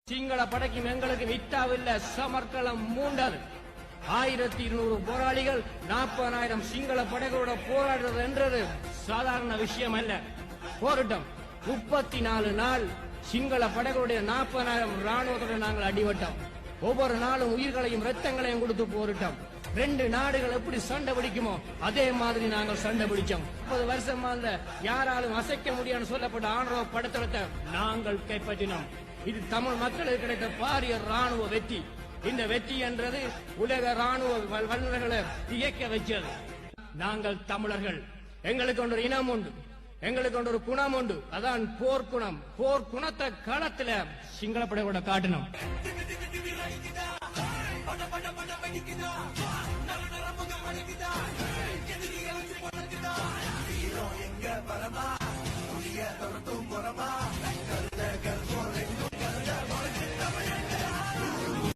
சிங்கள படைக்கும் எங்களுக்கு விட்டாவில்லை சமர்க்களம் மூண்டது. 1200 போராளிகள் 40,000 சிங்கள படைகளோட போராடுறது என்றது சாதாரண விஷயம் அல்ல. போரிட்டம் 34 நாள் சிங்கள படைகளுடைய 40,000 ராணுவத்துடன் நாங்கள் அடிவட்டோம். ஒவ்வொரு நாளும் உயிர்களையும் ரத்தங்களையும் கொடுத்து போரிட்டோம். 2 நாடுகள் எப்படி சண்டை பிடிக்குமோ அதே மாதிரி நாங்கள் சண்டை பிடிச்சோம். 30 வருஷமா யாராலும் அசைக்க முடியாதுன்னு சொல்லப்பட்ட ஆணவ படைத்தளத்தை நாங்கள் கைப்பற்றினோம். இது தமிழ் மக்களுக்கு கிடைத்த பாரிய ராணுவ வெற்றி. இந்த வெற்றி என்றது உலக ராணுவ வல்லுநர்களை இயக்க வச்சது. நாங்கள் தமிழர்கள், எங்களுக்கு ஒரு இனம் உண்டு, எங்களுக்கு ஒரு குணம் உண்டு, அதான் போர்க்குணம். போர்க்குணத்தை களத்துல சிங்கள படையோட காட்டணும். எங்க